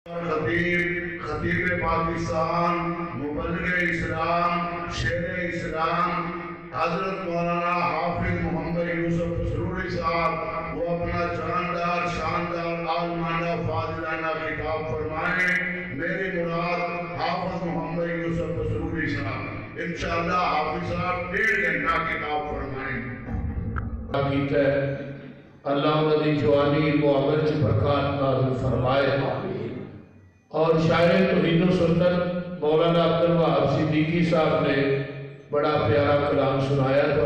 خطیب پاکستان، مبلغ اسلام، شیر اسلام حضرت مولانا حافظ محمد یوسف سروری صاحب وہ اپنا جاندار شاندار عالمانہ فاضلانہ خطاب فرمائیں. میری مراد حافظ محمد یوسف سروری صاحب انشاءاللہ حافظ صاحب 1.5 گھنٹہ خطاب فرمائیں. اللہ انہوں نے جوانی معامل سے برکات نازل فرمائے. اور شاعر توحید و سنت مولانا عبدالوہاب صدیقی صاحب نے بڑا پیارا کلام سنایا تھا.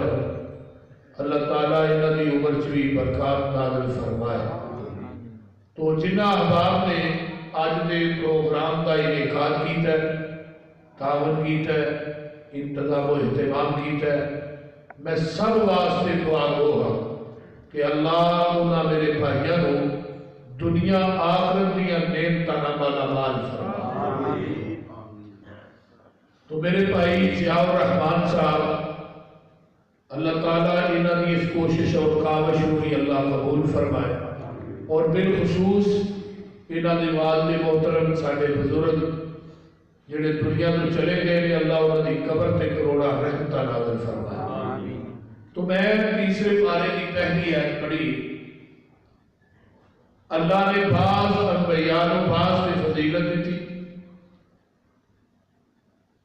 اللہ تعالیٰ انہوں نے عمر چوی برکات نازل فرمائے. تو جنہ احباب نے آج دے پروگرام کا انعقاد کیتا ہے، تعاون کیتا ہے، انتظام و اہتمام کیتا ہے، میں سب واسطے دعا گو ہاں کہ اللہ انہاں میرے بھائیاں نو دنیا آخرت دیا نعمتاں نال مالا مال فرمائے. تو میرے بھائی ضیاء الرحمان صاحب اللہ تعالیٰ انہاں دی اس کوشش اور کاوش ہوئی اللہ قبول فرمائے. اور بالخصوص انہاں دے والد محترم ساڈے بزرگ جڑے دنیا تو چلے گئے نے اللہ انہاں دی قبر تے کروڑا رحمتاں نازل فرمائے. تو میں تیسرے پارے کی پہلی آیت پڑھی. اللہ نے بعض انبیاء و بعض نے فضیلت دی تھی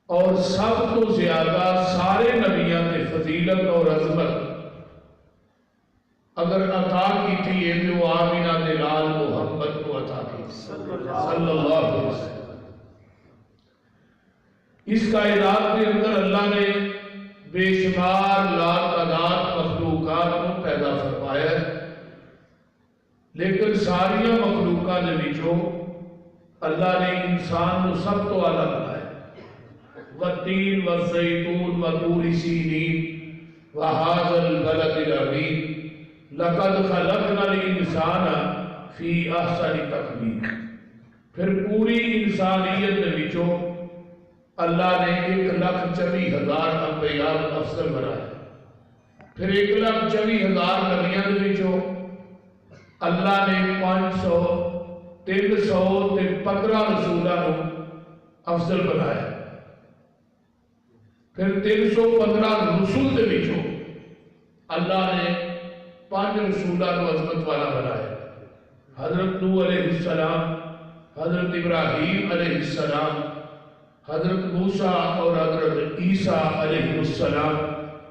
اور سب تو زیادہ سارے نبیوں نے فضیلت اور عظمت اگر عطا کی تھی یہ جو آمینہ دلال محمد کو عطا کی صلی اللہ علیہ وسلم. اس کائنات کے اندر اللہ نے بے شمار لاتعداد مخلوقات کو پیدا فرمایا ہے، لیکن ساری مخلوقات نے وچوں اللہ نے انسان کو سب تو اعلیٰ بنایا. والتین والزیتون وطور سینین وہذا البلد الامین لقد خلقنا الانسان فی احسن تقویم. پھر پوری انسانیت نے وچوں اللہ نے 1,24,000 انبیاء افضل بنائے. پھر 1,24,000 نبیوں نے وچوں اللہ نے 315 رسولوں کو افضل بنایا. پھر 315 رسول دے وچوں اللہ نے 5 رسولوں کو عظمت والا بنایا. حضرت نوح علیہ السلام، حضرت ابراہیم علیہ السلام، حضرت موسیٰ اور حضرت عیسیٰ علیہ السلام،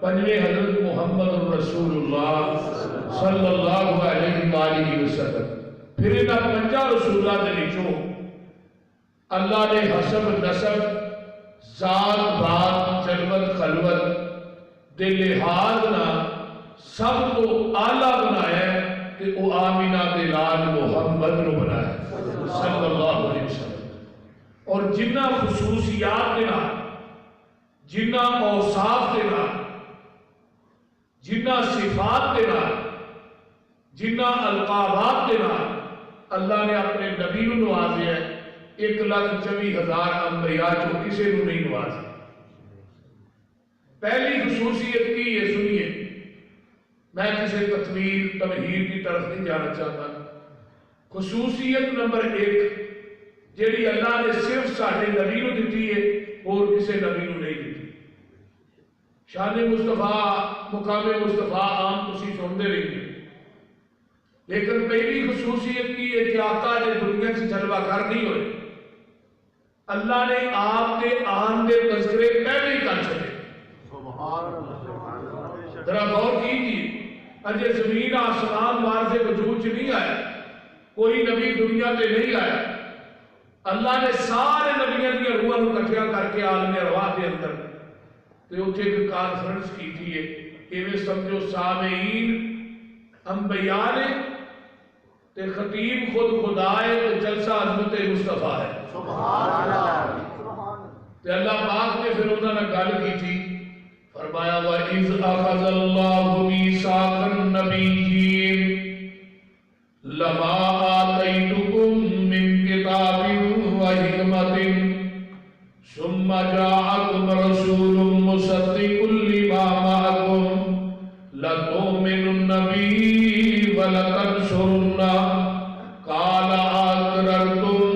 5ویں حضرت محمد رسول اللہ صلی اللہ علیہ وآلہ وسلم. پھر انہاں 5 رسولہ دے وچوں اللہ نے حسب نسب، ذات بات، جلوت خلوت دے لحاظ نہ سب تو اعلیٰ بنایا ہے کہ وہ آمینہ دلال محمد نو بنایا صلی اللہ علیہ وسلم. اور جنہ خصوصیات دینا، جنہ اوصاف دینا، جنہ صفات دینا، جنہ القابات دینا اللہ نے اپنے نبی نو نوازے ہے. 1,24,000 انبیاء جو کسی نو نہیں نوازے. پہلی خصوصیت کی یہ سنیے، میں کسی تطویل تمہید کی طرف نہیں جانا چاہتا. خصوصیت نمبر 1 جیڑی اللہ نے صرف ساڑھے نبی نو دیتی ہے اور کسی نبی نو نہیں دیتی. شان مصطفیٰ، مقام مصطفیٰ عام تسی سنتے رہیں گے، لیکن پہلی خصوصیت کی ہے کہ آقا نے دنیا سے جلوہ کر نہیں ہوئے. اللہ نے آپ کے آن دے تذکرے پہلے ہی کر چکے. ذرا غور کیجیے، اجے زمین آسمان وارث وجود سے نہیں آیا، کوئی نبی دنیا پہ نہیں آیا. اللہ نے سارے نبیوں کی روحاں کو اکٹھا کر کے عالم ارواح کے اندر تے اوتھے ایک کانفرنس کی تھی. ایویں سمجھو سامعین انبیاء نے تے خطیب خود خدا ہے تے جلسہ عظمت مصطفیٰ ہے. سبحان اللہ. تے اللہ پاک نے پھر انہوں نے گل کی تھی، فرمایا وَإِذْ أَخَذَ اللَّهُ مِيثَاقَ النَّبِيِّينَ لَمَا آتَيْتُكُم مِّن كِتَابٍ وَحِكْمَةٍ ثُمَّ جَاءَكُمْ رَسُولٌ مُصَدِّقٌ لِّمَا مَعَكُمْ لَتُؤْمِنُنَّ بِهِ وَلَتَنصُرُنَّهُ قَالَ أَقْرَرْتُمْ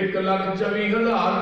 1,24,000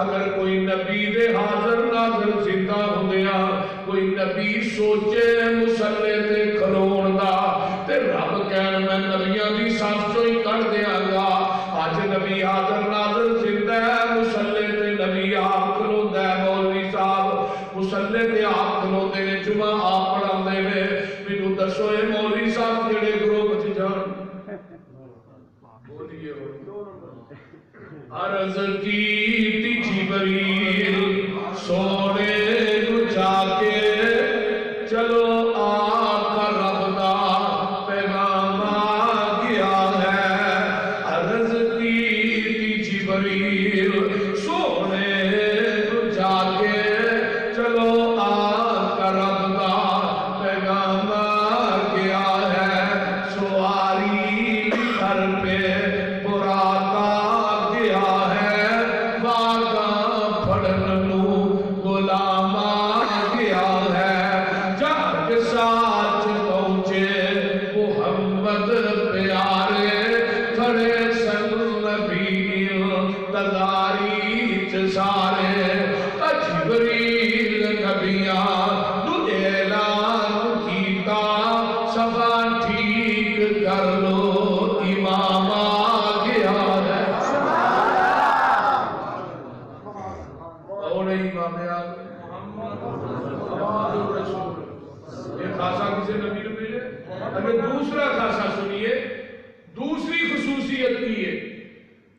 اگر کوئی نبی دے حاضر ناظر زندہ ہوندیا کوئی نبی سوچے مسلے تے کھلون دا تے رب کہن میں نبیاں دی صف چوں ہی کر دیاں گا اج نبی حاضر ناظر زندہ ہے مسلے تے نبی آپ کھلوندا ہے مولوی صاحب مسلے تے آپ کھلوندے نے جمعہ آپ پڑھاندے نے مینوں دسو اے مولوی صاحب کیڑے گروہ وچ جان بولیے عرض کی جبریل سونے کو جا کے چلو آقا رب دا پیغام آ گیا ہے عرض کی جبریل سونے کو جا کے چلو آقا رب دا پیغام آ گیا ہے سواری گھر پہ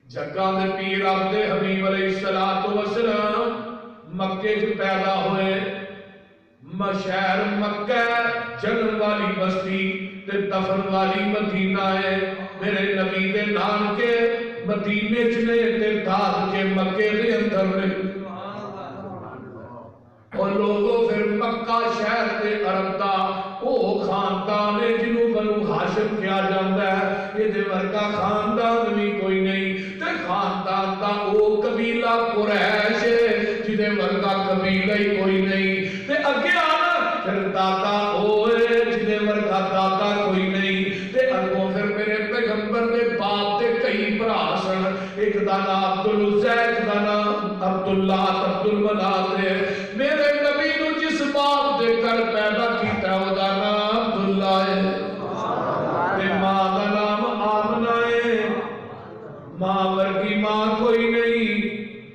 جگہ میں پیر عبد حبیب علیہ السلام مکے جو پیدا ہوئے شہر مکہ جنم والی بستی تے دفن والی مدینہ ہے میرے نبی دے نام کے مدینے چنے تے داد کے مکے دے اندر نے اور لوگوں پھر مکہ شہر تے عرب دا او خاندان ہے جنہوں بنو ہاشم کیا جاندہ ہے یہ دے ورگا خاندان بھی کوئی نہیں تے خاندان دا او قبیلہ قریش ہے جدے ورگا قبیلہ ہی کوئی نہیں تے اگے آنا پھر دادا ہوئے جدے ورگا دادا کوئی نہیں تے اگوں پھر میرے پیغمبر دے باپ تے کئی براسن ایک دانا عبدالعزیز ایک دانا عبداللہ عبدالمنات میرے نبی نو جس باپ دے کر پیدا کیتا ہے وہ دانا عبداللہ ہے تے ماں دا نام آمنہ ہے ماں ورگی ماں کوئی نہیں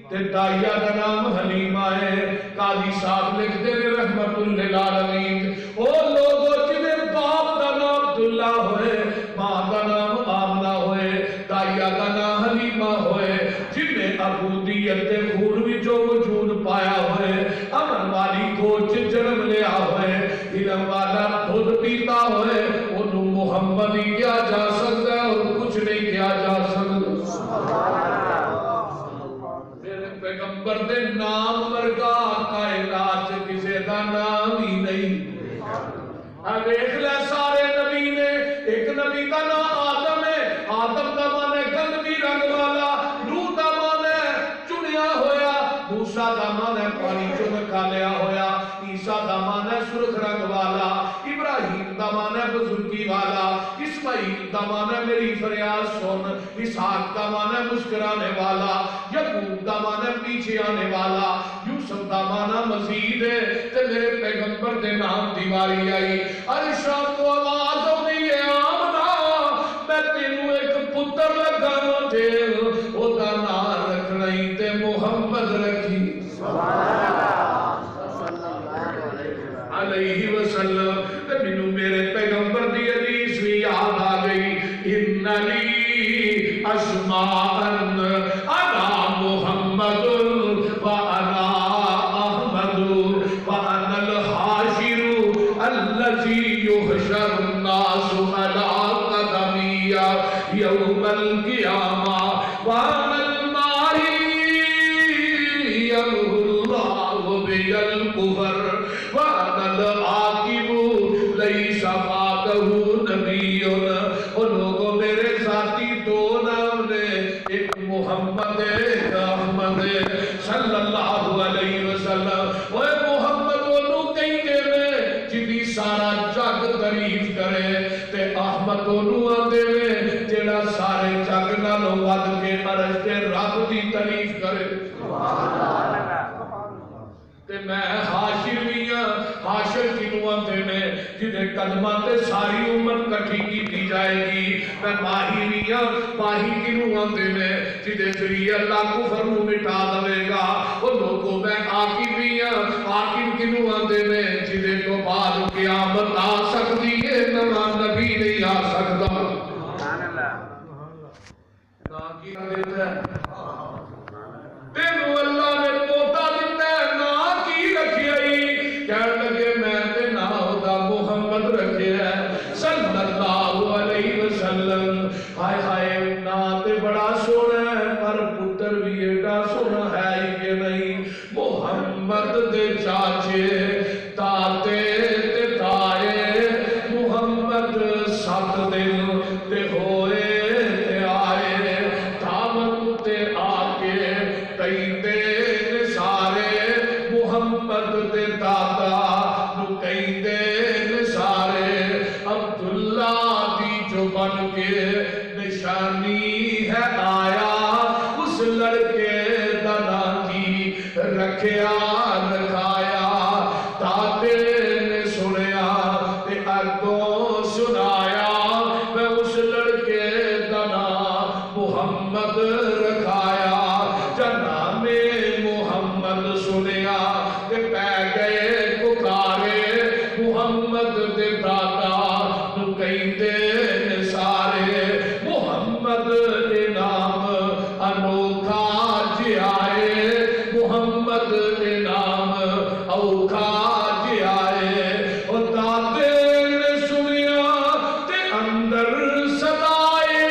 تے دائیہ دا نام حلیمہ ہے قاضی صاحب لکھ دے رحمت للعالمین او لوگوں جنہیں باپ دا نام عبداللہ ہوئے ماں دا نام آمنہ ہوئے دائیہ دا نام حلیمہ ہوئے جنہیں عبودیت خون بھی جو وجود پایا ہوئے امن والی کوچ جنم لیا ہوئے علم والا خود پیتا ہوئے انہوں محمد ہی کیا جا سکتا ہے اور کچھ نہیں کیا جا سکتا میرے پیغمبر دے نام ورگا کائنات کسے دا نام ہی نہیں دیکھ لے سارے نبی نے ایک نبی کا نام آدم ہے آدم دا مانے گندگی رنگ والا نوح دا مانے چنیا ہویا موسیٰ دا مانے پانی چن کھالیا ہویا عیسیٰ دا مانے سرخ رنگ والا ابراہیم دا مانے بزرگی والا اسماعیل دا مانے میری فریاد سن اسحاق دا مانے مسکرانے والا یعقوب دا مانے پیچھے آنے والا یوسف دا مانا مزید ہے تے میرے پیغمبر دے نام دیواری آئی عرشاں کو آواز ہوئی ہے آمنا میں تینوں ایک پتر لگا دے او دا نام رکھنا ہی تے محمد رکھی علیہ وسلم تے مینوں میرے پیغمبر دی حدیث بھی یاد آ گئی ان لی اسماء انا محمد وانا احمد وانا الحاشر الذي يحشر الناس على قدمي يوم القيامة وانا الماحي يمحو الله بي الكفر وانا العاقب ليس بعده نبي اور لوگوں میرے ذاتی دو نام نے ایک محمد احمد صلی اللہ علیہ وسلم اور محمد انہوں کہیں دے میں جنہی سارا جگ تعریف کرے تے احمد انہوں آدھے میں جڑا سارے جگ نہ لو ود کے عرش کے رب دی تعریف کرے قدمہ تے ساری امت کٹھی کی جائے گی میں ماہی میاں ماہی کنو آندے میں جدے ذریعے اللہ کفر نو مٹا دے گا وہ لوگوں میں آقی میاں آقی کنو آندے میں جدے تو بعد قیامت آ سکتی ہے نہ نبی نہیں آ سکتا نا کی دیتا ہے تینو اللہ نے پوتا دیتا ہے نا کی رکھی آئی کہنے لگے میں تے نا ہوتا محمد رکھے ہے صلی اللہ علیہ وسلم ہائے ہائے نا تے بڑا سونا ہے پر پتر بھی ایڈا سونا ہے ہی کہ نہیں محمد دے چاچے تاتے تے تائے محمد 7 دن تے ہوئے تے آئے دعوت تے آکے کئی دن سارے محمد دے دادا نو کئی دن سارے عبداللہ دی جو بن کے نشانی ہے آیا اس لڑکے دنا کی رکھیا رکھایا دادے نے سنیا تے اگوں سنایا میں اس لڑکے دنا محمد رکھایا جناب محمد سنیا تے پہ گئے پکارے محمد دے دادا نو کئی دن سارے محمد دے نام انوکھا جی آئے محمد دے نام اوکھا جی آئے او دادے نے سنیا تے اندر صدائے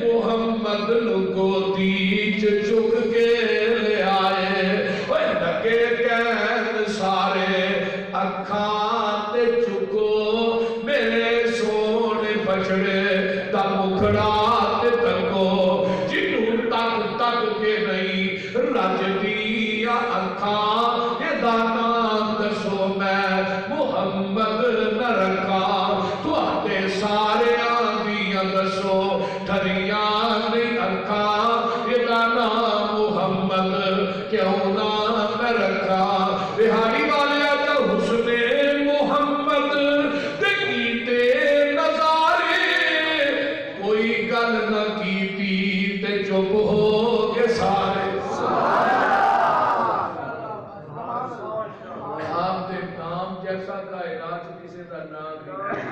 محمد نو گودی چک کے لے آئے اوے لگے کہن سارے اکھاں تے چکو میرے سونے بچڑے دا مکھڑا تے تکو جنوں تک تک کے نہیں رج دیا اکھاں یہ دانا دسو میں محمد نہ رکھا تو آتے سارے آدیاں دسو ٹھریاں نہیں اکھاں یہ دانا محمد کیوں نہ میں رکھا بہاری والے آجا حسن محمد دیکھیتے نظارے کوئی گل نہ کیتی تے چپ ہو کے سارے آپ دے نام جیسا کائنات کسی کا نام نہیں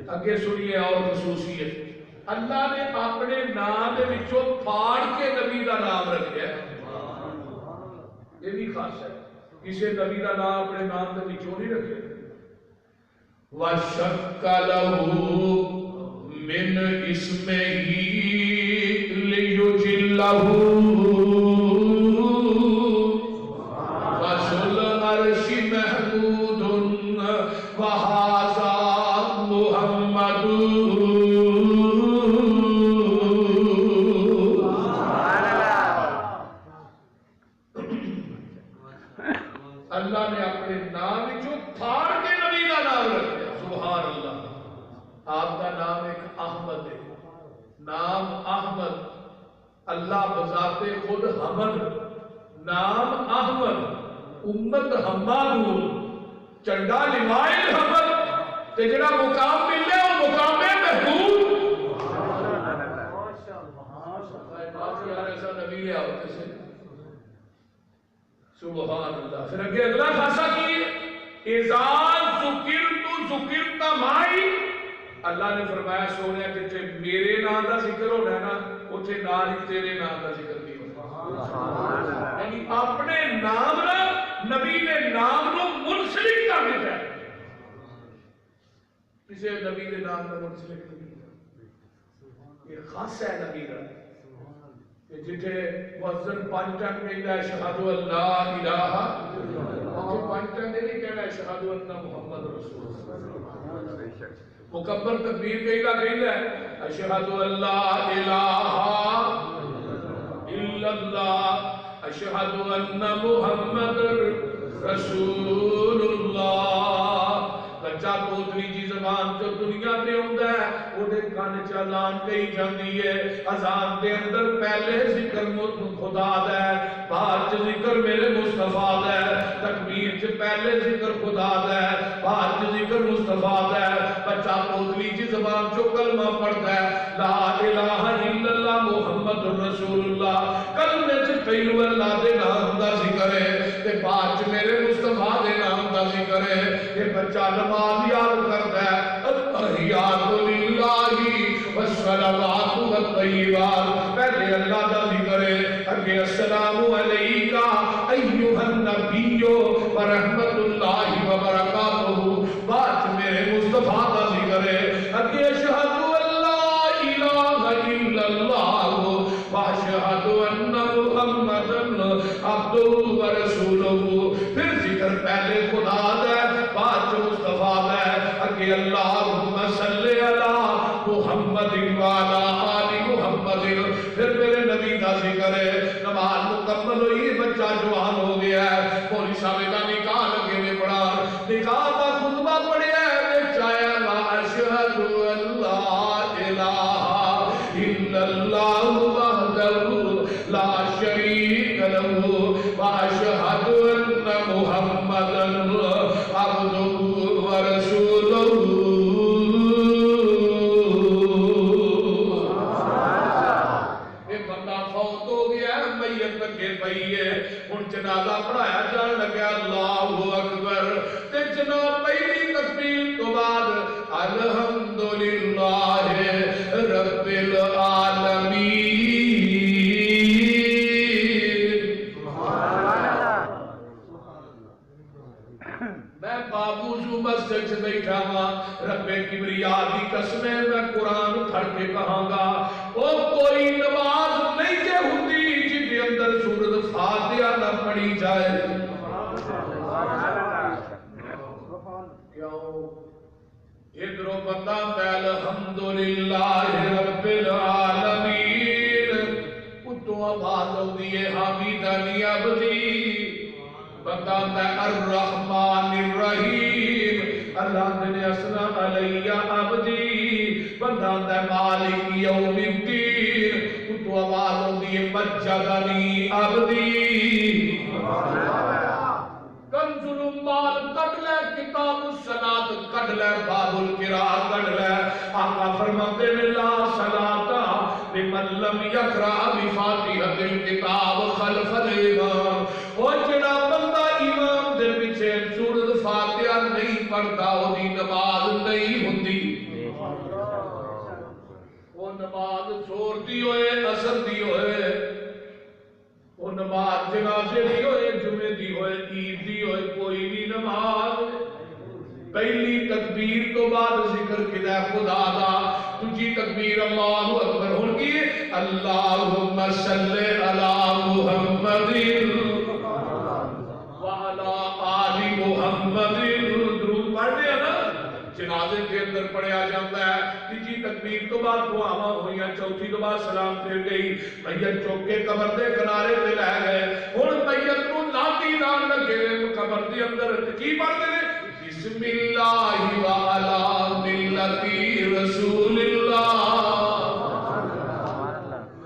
اگے سنیے اور خصوصیت اللہ نے اپنے نام دے وچوں پھاڑ کے نبی دا نام رکھیا یہ بھی خاص ہے کسی نبی دا نام اپنے نام دے وچوں نہیں رکھے وَشَكَّ لَهُ مِنْ اسْمِهِ لِيُجِلَّهُ وَذُو الْعَرْشِ مَحْمُودٌ وَهَذَا مُحَمَّدٌ اللہ نے اپنے نام جو پھاڑ کے نبی کا نام رکھا سبحان اللہ آپ کا نام ایک احمد ہے نام احمد اللہ بذات خود حمد نام احمد امت حمادون چنڈا لمائل حمد تجرا مقام ملے اور مقام محمود ایسا نبی لے آتے سے سبحان اللہ پھر اگے اگلا خاصہ کی اذا ذکرت معی اللہ نے فرمایا سونے کہ میرے نام کا ذکر ہونا ہے نا اتنے نال ہی تیرے نام کا ذکر نہیں ہونا یعنی اپنے نام نہ نبی نے نام نو منسلک کر دیتا ہے کسی نبی کے نام کا منسلک نہیں یہ خاص ہے نبی کا جتھے وزن 5 ٹن کہندا ہے اشہد اللہ الہ اوتھے 5 ٹن نہیں کہنا اشہد ان محمد رسول اللہ مکبر تکبیر کہندا ہے اشہد اللہ الہ الا اللہ اشہد ان محمد رسول اللہ بچہ پوتری جی زبان جو دنیا پہ ہوتا ہے وہ دے کان چلان کہی جاندی ہے اذان دے اندر پہلے ذکر خدا دا ہے بعد ذکر میرے مصطفیٰ دا ہے تکبیر چ پہلے ذکر خدا دا ہے، بعد ذکر مصطفیٰ دا ہے. بچہ پوتلی جی زبان چو کلمہ پڑھتا ہے لا الہ الا اللہ محمد رسول اللہ، کلمے چ پہلو اللہ دے نام دا ذکر ہے تے بعد چ میرے مصطفیٰ دے نام دا ذکر ہے. یہ بچہ نماز یاد کرتا ہے التحیات للہ والصلوات والطیبات، پہلے اللہ دا ذکر ہے، اگے السلام علیکہ ایھا النبی ورحمۃ اللہ وبرکاتہ، بعد میرے مصطفیٰ دا ذکر ہے، اگے اشہد ان لا الہ الا اللہ واشہد ان محمدا عبدہ ورسولہ. پھر ذکر پہلے خدا دا بعد مصطفیٰ دا، اگے اللہم صلی علی محمد وعلی آل محمد. پھر میرے نبی دا ذکر ہے. نماز مکمل ہوئی، بچہ جوان ہو گیا ہے، مولوی صاحب دا نکاح لگے میں پڑھا، نکاح دا خطبہ پڑھیا ہے، چاہے لا اشہد ان لا الہ الا اللہ وحدہ لا شریک لہ واشہد ان محمدا عبدہ ورسولہ. جنازہ پڑھایا جان لگا، اللہ اکبر، تے جناب پہلی تکبیر تو بعد الحمدللہ رب العالمین. میں بابو جو مسجد سے بیٹھا ہاں، رب کبریا دی قسمیں میں قرآن پڑھ کے کہاں گا او کوئی نماز نہیں کہ ہوتی جی اندر سورۃ فاتحہ نہ پڑھی جائے. کیوں ادھر بندہ الحمدللہ رب العالمین، اتوں آواز ہوتی ہے حمیدنی عبدی. بندہ الرحمن الرحیم، اللہ نے اسنا علی عبدی. بندہ مالک یوم الدین، اتوں آواز ہوتی ہے مجدنی عبدی. کنز الاموال کٹ لے، کتاب الصلاۃ کٹ لے، باب القراءۃ کٹ لے. آقا فرماتے ہیں لا صلاۃ لمن لم یقرأ بفاتحۃ الکتاب خلف الامام. او جڑا بندہ امام دے پیچھے سورۃ فاتحہ نہیں پڑھتا، او دی نماز نہیں ہوندی. وہ نماز زور دی ہوئے، اثر دی ہوئے، وہ نماز جنازے دی ہوئے، جمعے دی ہوئے، عید دی ہوئے، کوئی بھی نماز. پہلی تکبیر تو بعد ذکر کدا خدا دا، دوسری تکبیر اللہ اکبر ہوگی اللہم صلی علی محمد وعلی آل محمد. درود پڑھتے ہیں نا، جنازے کے اندر پڑھیا جاتا ہے. تیجی تکبیر تو بعد دعاواں ہوئیاں، چوتھی تو بعد سلام پھر گئی. میت چوک کے قبر دے کنارے تے رہ گئے. ہن میت نو لاٹھی نال لگے قبر دے اندر کی پڑھتے ہیں بسم اللہ وعلی ملت رسول اللہ.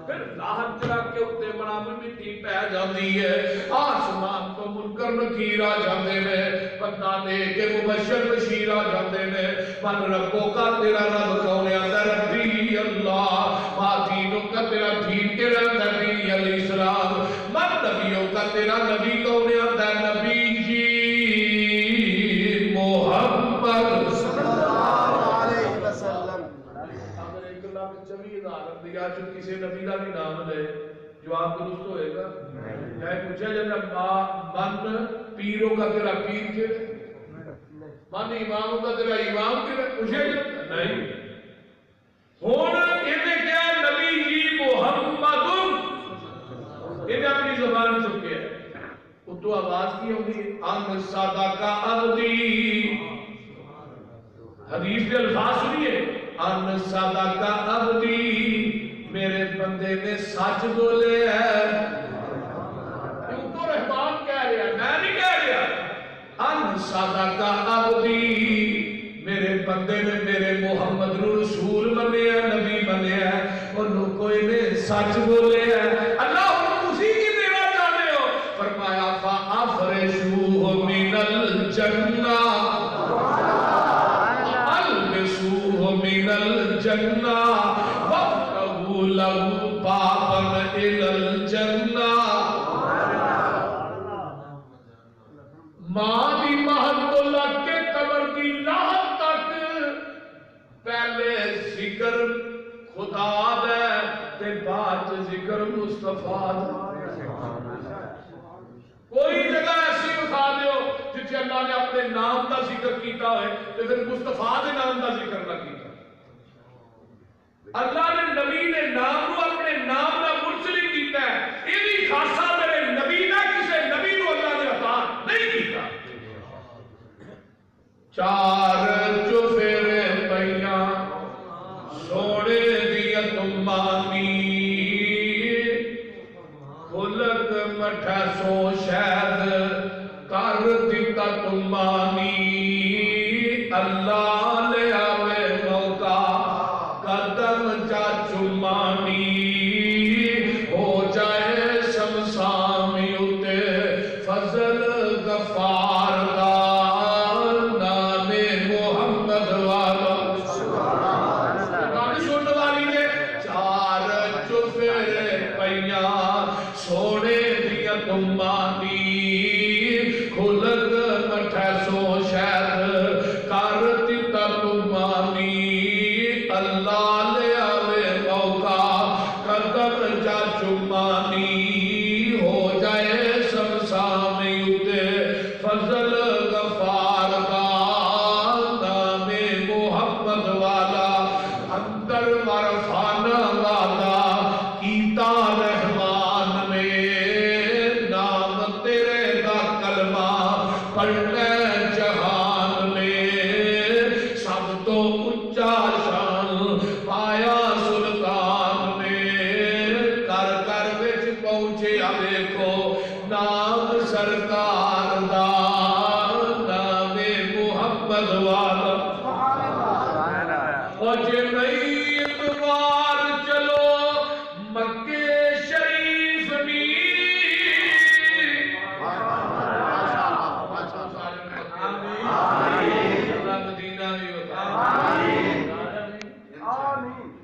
پھر راحت جا کے اتے بڑا مٹی پہ جاتی ہے، آسمان تو منکر نکیر آ جاتے ہیں، بندہ دے کے مبشر بشیر آ جاتے ہیں. من ربوں کا تیرا رب کون ہے؟ ربی اللہ. ما دینوں کا تیرا دین کے رب نبی علیہ السلام. من نبیوں کا تیرا نبی کون ہے؟ نبی جی محمد صلی اللہ علیہ وسلم. اگر 1,24,000 دیا جو کسی نبی کا بھی نام لے جواب درست ہوئے گا؟ چاہے پوچھا جاتا من پیروں کا تیرا پیر کے، من اماموں کا تیرا امام کے، پوچھے جاتا نہیں. ہون انہیں کیا نبی جی محمد، انہیں اپنی زبان چکے ہیں. تو آواز کی ہوگی ان صدق عبدی. حدیث کے الفاظ سنیے، ان صدق عبدی، میرے بندے نے سچ بولے ہے. کیوں تو رحمان کہہ رہا ہے، میں نہیں کہہ رہا. ان صدق عبدی، میرے بندے نے میرے محمد رسول بنے ہیں، نبی بنے ہیں، انہوں کوئی نے سچ بولے ہے. اللہ اسی کی دینا چاہتے ہو. فرمایا فَأَفْرِشُوهُ مِنَ الجنہ ماں دی مہد تو لگ کے قبر کی لاحت تک پہلے ذکر خدا دے تے بعد ذکر مصطفیٰ دے کوئی جگہ ایسی بتا دیو جتھے اللہ نے اپنے نام دا ذکر کیتا ہوئے تے پھر مصطفیٰ دے نام دا ذکر نہ کیتا اللہ نے نبی نے نام کو اپنے نام دا مرسلی کیتا ہے یہ بھی خاصا میرے نبی نہ کسے نبی کو اللہ نے عطا نہیں کیتا چار چوفیرے پیاں سوڑے دیا تمانی کھلک مٹھا سو شہد کر دیتا تمانی اللہ لے آوے موقع قدم جا چمانی ہو جائے شمسامی اتے فضل غفار دا نام محمد والا گانے سننے والی نے چار چوفیرے پیاں سونے دیا تمانی کھلک مٹھے سو شہد کر دیتا تمانی اللہ لے آوے موقع قدم جا چمانی ہو جائے شمسامی اتے فضل غفار دا نام محمد والا اندر مرفانہ والا کیتا رحمان نے نام تیرے دا کلمہ پڑھنے جہان میں سب تو اچھا شان پایا سلطان نے کر کر وچ پہنچے دیکھو نام سرکار دا نام محمد والا اور جے نئی اتوار چلو مکے شریف بھی مدینہ بھی ہوتا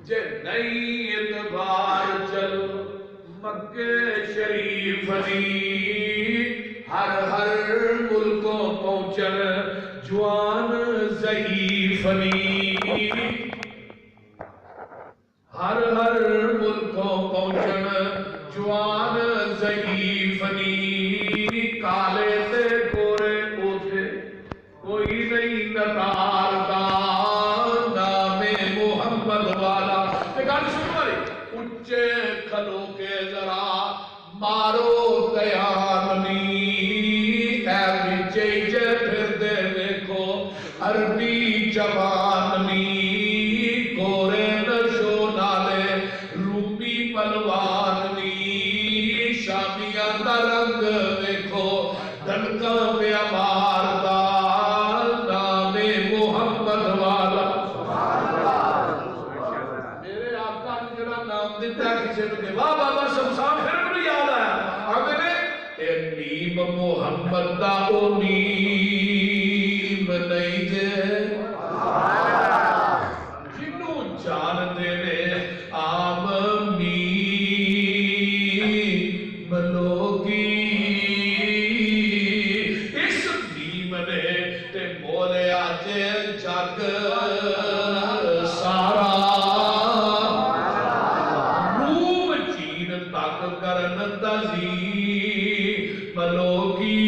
جے نئی اتوار چلو مکے شریف بھی ہر ہر ملکوں پہنچن جوان ضعیف نہیں ہر ہر ملکوں پہنچن جوان ضعیف نہیں کالے تے گورے اوتھے کوئی نہیں نتار دا نام محمد والا تے گل سن والے اچھے کھلو کے ذرا مارو دیاننی اے وچے جے پھر دے دیکھو عربی جواننی گورے نشو نالے رومی پلواننی شامیاں دا رنگ دیکھو دھڑکا پیا ماردا نام محمد والا میرے آقا نے جڑا نام دیتا ہے کسی نے واہ بابا شمشان پھر مجھے یاد آیا آگے نے اے نیم محمد دا او نیم نہیں جے جنوں جان دے نے عام میم لوگی اس نیم نے تے بولیا جے جگ سارا روم چین تک کرن تزی ملوگی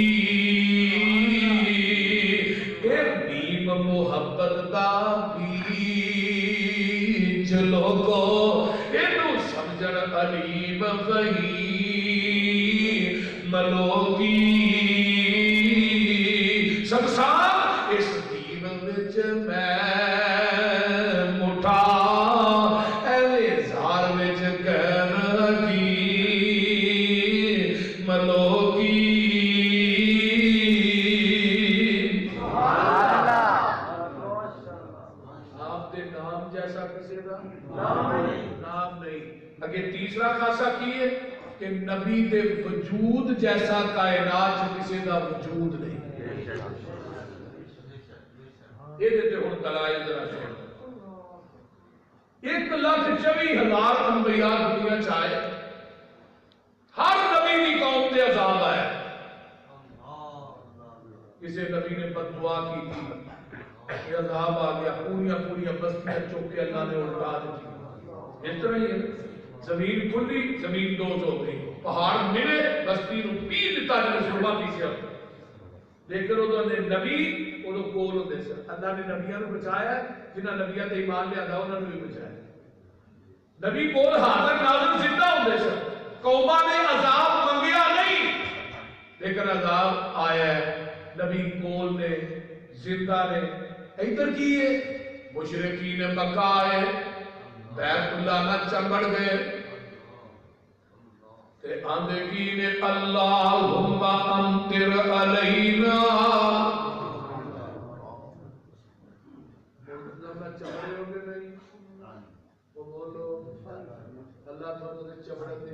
اے نیم محبت دا بیج لوگو اینو سمجھن علیم فہیم ملوگی شمشان اس دین وچ میں مٹھا ایوے زار وچ کہن کی ملوگی آپ دے نام جیسا کسی دا نام نہیں اگر تیسرا خاصہ کی ہے کہ نبی دے وجود جیسا کائنات کسی دا وجود نہیں یہ دیتے ہوں دلائل ذرا سن 1,24,000 انبیاء دنیا چاہے کسی نبی نے بد دعا کی تھی کہ عذاب آ گیا، پوریاں بستیاں چوک کے اللہ نے الٹا دی، اس طرح ہی ہے، زمین کھلی زمین دوز ہو گئی، پہاڑ ملے بستی نو پی دیتا جنہیں سرما پیسے ہوتا، لیکن انہوں نے نبی انہوں کول ہوتے سن، اللہ نے نبیوں نے بچایا، جنہاں نبیوں تے ایمان لیا تھا انہوں نے بھی بچایا، نبی کول حاضر ناظر زندہ ہوتے سن، قوماں نے عذاب منگیا نہیں لیکن عذاب آیا ہے، نبی کول نے زندہ نے ادھر کی ہے، مشرکین مکہ آئے بیت اللہ نہ چمڑ گئے تے آندے کی نے اللہم امطر علینا، چمڑے ہوں گے نہیں وہ بولو اللہ تعالیٰ چمڑے دی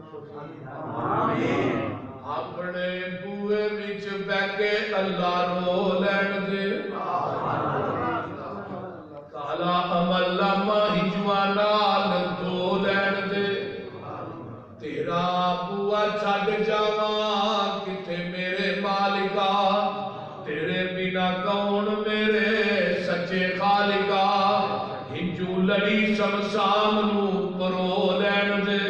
آمین، اپنے بوئے وچ بیٹھ کے اللہ رو لین دے، کالا عمل لما ہجوانا لگو لین دے، تیرا بوا چھڈ جاواں کتے میرے مالکا، تیرے بنا کون میرے سچے خالقا، ہنجو لڑی شمشان نو پرو لین دے،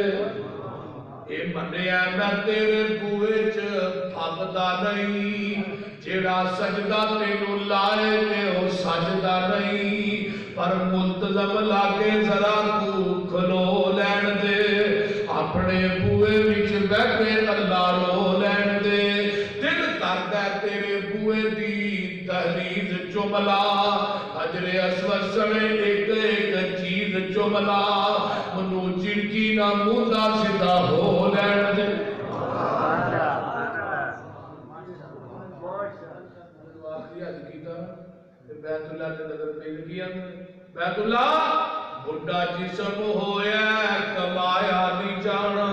اے منیا میں تیرے بوئے چ پھبدا نہیں، جیڑا سجدہ تینو لائے تے او سجدہ نہیں، پر ملتزم لاگے ذرا کو کھلو لین دے، اپنے بوئے وچ بیٹھے اللہ رو لین دے، دل کردا تیرے بوئے دی دہلیز چملا، حجر اسود سنے ایک ایک چیز چملا، منو چڑکی نہ موزا سدھا ہو لین دے، بیت اللہ کے نظر مل گیا، بیت اللہ بڑھا جسم ہویا کمایا نہیں جانا،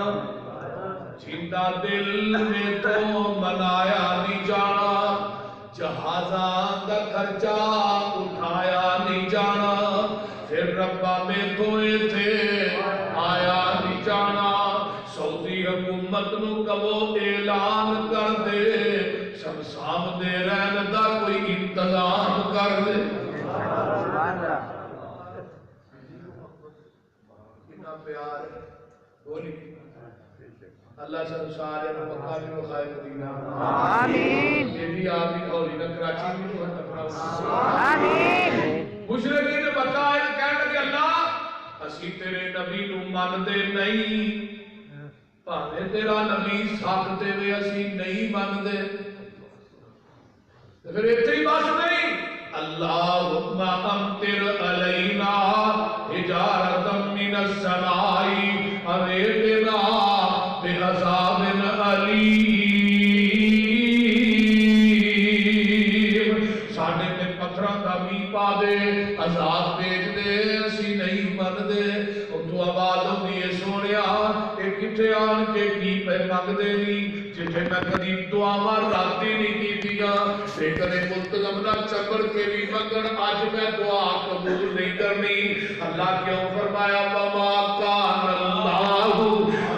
جھنڈا دل میں تو منایا نہیں جانا، جہازاں دا خرچہ اٹھایا نہیں جانا، پھر ربا میں تو تھے آیا نہیں جانا، سعودی حکومت نو کبو اعلان کر دے، سب سامنے رہن دا کوئی انتظام کر دے، کتنا پیار ہے بولی اللہ سب سارے مکہ میں وخائے مدینہ آمین، یہ بھی آپ ہی قولی نہ کراچی میں تو تکراؤ آمین، مشرکین مکہ ہے کہنے لگے اللہ اسی تیرے نبی نو مان دے نہیں، پانے تیرا نبی ساکھتے ہوئے اسی نہیں مان دے، پھر اتنی بات نہیں، اللہم امطر علینا حجارتا من السماء اویتنا بعذاب علیم، ساڑھے تے پتھران دا می پا دے عذاب بیج دے اسی نہیں من دے، تو آواز ہوندی ہے سونیا کہ کٹھے آن کے کی پہ مانگ دے نہیں، جتھے میں قدیم دعاواں راتی نہیں کی دیا، لیکن ملتزم نہ چبر کے بھی مگر آج میں دعا قبول نہیں کرنی، اللہ کیوں فرمایا وَمَا كَانَ اللَّهُ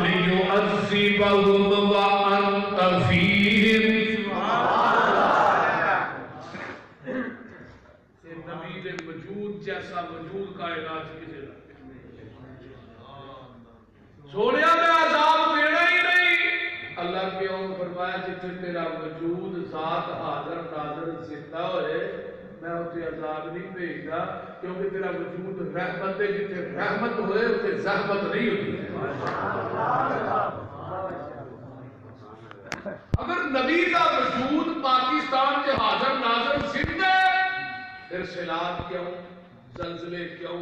لِيُعَذِّبَهُمْ وَأَنْتَ فِيهِمْ، نبی دے وجود جیسا وجود کائنات کسی نہ سونیا میں عذاب دینا ہی نہیں، اللہ کیوں فرمایا جتنے تیرا وجود ذات حاضر ناظر زندہ ہوئے میں اسے عذاب نہیں بھیجتا، کیونکہ تیرا وجود رحمت ہے، جتنے رحمت ہوئے اسے زحمت نہیں ہوتی، اگر نبی کا وجود پاکستان کے حاضر ناظر زندہ ہے پھر سیلاب کیوں، زلزلے کیوں،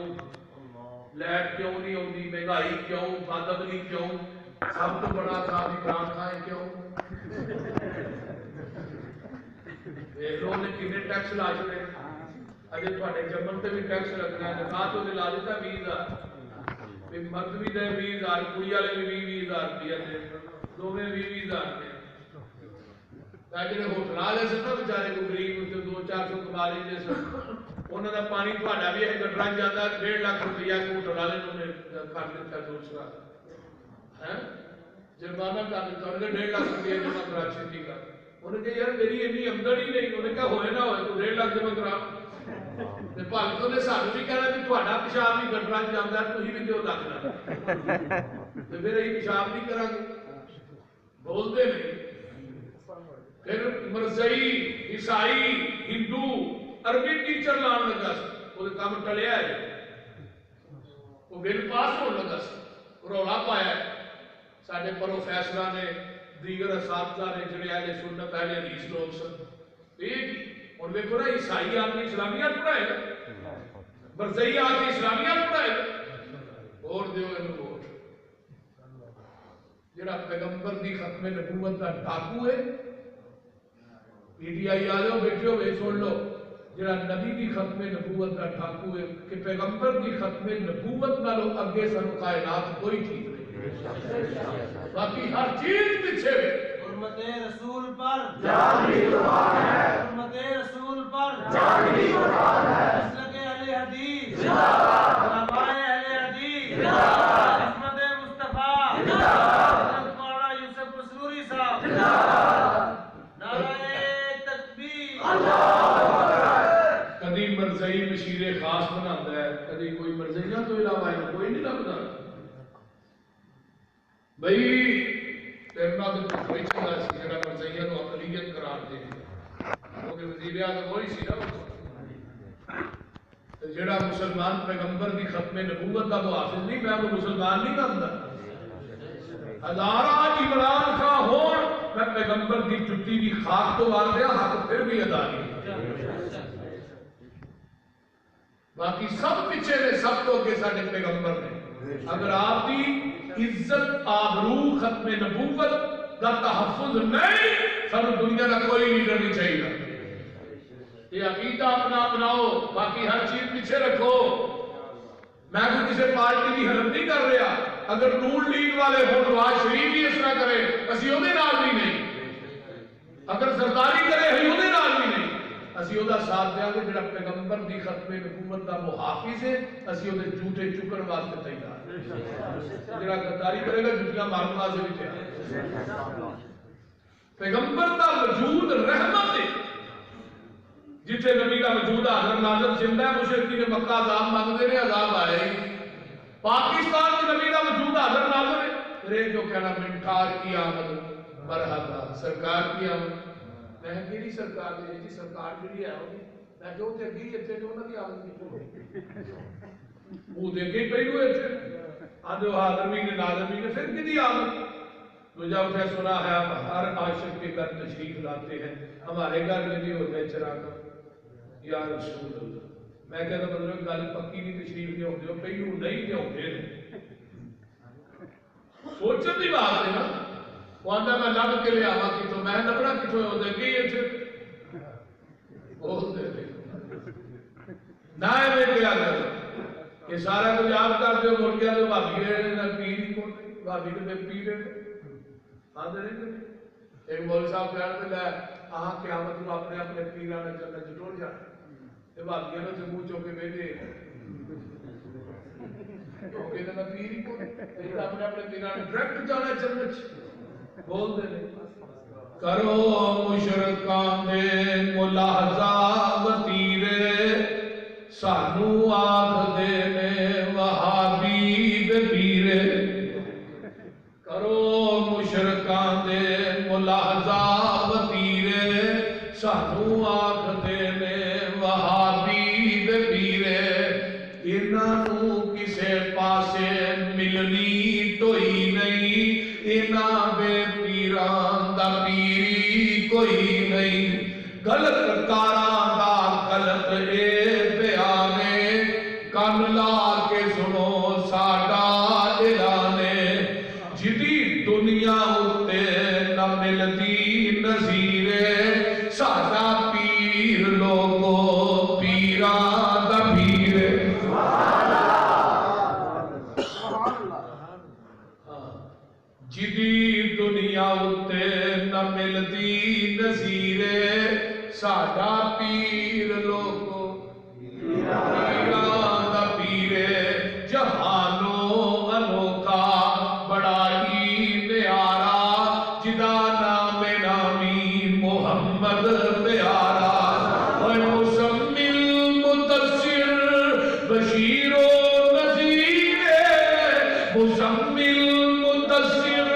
لائٹ کیوں نہیں ہوتی، مہنگائی کیوں، بادبلی کیوں، سب تو بڑا صاحب عمران خان کیوں، لوگوں نے کتنے ٹیکس لا چکے، اجے تھوڑے جمن تے بھی ٹیکس لگنا ہے، نکاح تو لا دیتا 20,000، مرد بھی دے 20,000، کڑی والے بھی 20,000 روپیہ دے، دونوں 20,000 دے، جڑے ہوٹل والے سن نا بیچارے کو غریب 200-400 کما لیندے سن، انہوں کا پانی تھوڑا بھی ایک گٹرا جاتا 1.5 لاکھ روپیہ ہوٹل والے نے کر دیتا، دوسرا جرمانہ کر دیتا، 1.5 لاکھ روپیہ جمع کرا چھٹی کا، انہیں کہا یار میری اتنی آمدن ہی نہیں. انہیں کہا ہوئے نہ ہوئے تو 1.5 لاکھ جمع کرا. بھاوے تو سانو بھی کہنا کہ تھوڑا پیشاب بھی گٹرا جانا تھی بھی دو لگنا تو پھر یہ پیشاب نہیں کریں گے. بولتے نہیں. پھر مرزائی عیسائی ہندو عربی ٹیچر لان لگا وہ کام ٹلیا ہے. وہ بل پاس ہونے لگا رولا پایا. سارے پروفیسر نے دیگر اساتذہ نے جڑے اہل سنت اہل حدیث لوگ سن یہ اور دیکھو نا عیسائی آدمی اسلامیات پڑھائے گا مرزائی آدمی اسلامیات پڑھائے گا. ووٹ دیو انہوں ووٹ. جڑا پیغمبر دی ختم نبوت کا ڈاکو ہے پی ٹی آئی والے بیٹھے ہوئے سن لو. جڑا نبی دی ختم نبوت کا ڈاکو ہے کہ پیغمبر دی ختم نبوت نالوں اگے سانو کائنات کوئی چیز نہیں. باقی ہر چیز پیچھے ہے. حرمت رسول پر جان بھی قربان ہے. حرمت رسول پر جان بھی قربان ہے. مسلک اہل حدیث زندہ باد. علماء اہل حدیث زندہ باد. عصمت مصطفیٰ زندہ باد. حضرت مولانا یوسف مسروری صاحب زندہ باد. نعرہ تکبیر اللہ اکبر. کدی مرزائی مشیر خاص بناتا ہے کدی کوئی مرزائیاں تو علاوہ کوئی نہیں لگتا. بھئی تیرنا تو کوئی چلا سی جڑا مرزائیاں تو اقلیت قرار دے کیونکہ وزیر اعظم وہی سی نا. جڑا مسلمان پیغمبر دی ختم نبوت کا محافظ نہیں میں وہ مسلمان نہیں بنتا. ہزارہ عمران خان ہون میں پیغمبر دی جُتی دی خاک تو وار دیا حق پھر بھی ادا نہیں. باقی سب پیچھے نے سب تو کے ساڈے پیغمبر نے. اگر آپ دی عزت آبرو ختم نبوت کا تحفظ نہیں سانو دنیا کا کوئی لیڈر نہیں چاہیے. یہ عقیدہ اپنا اپناؤ باقی ہر چیز پیچھے رکھو. میں کوئی کسی پارٹی کی حلف نہیں کر رہا. اگر نون لیگ والے ہو نواز شریف بھی اس طرح کرے اسی وہ نال بھی نہیں. اگر زرداری کرے ہی وہ نال بھی نہیں. اسی وہ ساتھ دیا گے جڑا پیغمبر دی ختم نبوت کا محافظ ہے. اسی وہ جھوٹے چکن واسطے تیار. جڑا غداری کرے گا جھوٹیاں مارن واسطے بھی تیار. پیغمبر کا وجود رحمت ہے. جتنے نبی کا وجود حاضر ناظر زندہ ہے. مشرکی نے مکہ عذاب مانگتے ہیں عذاب آئے ہی. پاکستان کے نبی کا وجود حاضر ناظر ہے. رے جو کہنا منٹار کی آمد مرحبا سرکار کی آمد. میں کیڑی سرکار دی جی سرکار جڑی ہے میں کہ اوتھے اگے ایتھے جو انہاں دی آمد کیوں ہوئی وہ دے کے پہلو ایتھے آدھو حاضر بھی نے ناظر بھی نے پھر کدی آمد. تو جب سے سنا ہے ہر عاشق کے گھر تشریف لاتے ہیں ہمارے گھر میں بھی ہوتا ہے چراغ یا رسول اللہ. میں کہتا مطلب گل پکی نہیں تشریف نہیں ہوتے ہو پہلو نہیں تے ہوتے ہیں. سوچن دی بات ہے نا. وہ آندا میں لب کے لے آواں کتوں میں لبنا کتوں ہوتے کہ ایتھے بولتے نہ ایویں کیا کر یہ سارا کچھ آپ کرتے ہو مڑ گیا تو بھابی نہ پیر ہی کون بھابی کے پیر آدھے نہیں. ایک مولوی صاحب کہتے لے آہاں قیامت کو اپنے اپنے پیراں نے جنت چ ٹر جانا تے بھابیاں نے تے منہ چوک کے بیٹھے کیونکہ تے میں پیر ہی کون تے اپنے اپنے پیراں نے ڈائریکٹ جانا جنت چ. بول دے کرو مشرکان دے ملاحظہ وطیرے سانو آکھ دے نے وہابی دے پیرے. کرو مشرکان دے ملاحظہ وطیرے سانو آکھ دے نے وہابی دے پیرے. انہاں نو کسے پاسے ملنی توئی نہیں انہاں بے پیران دا پیری کوئی نہیں. غلط کاراں دا غلط اے بیانے کن لا کے سنو ساڈا اعلانے. جدی دنیا اتے نہ ملتی نظیرے ساڈا پیر لوگو پیراں دا پیر. جدی دنیا اتے نہ ملتی نظیرے ساڈا پیر لوگو پیراں دا پیرے. جہانو انوکھا بڑا ہی نیارا جدا نام نامی محمد پیارا اے مزمل مدثر بشیر و نذیر مزمل مدثر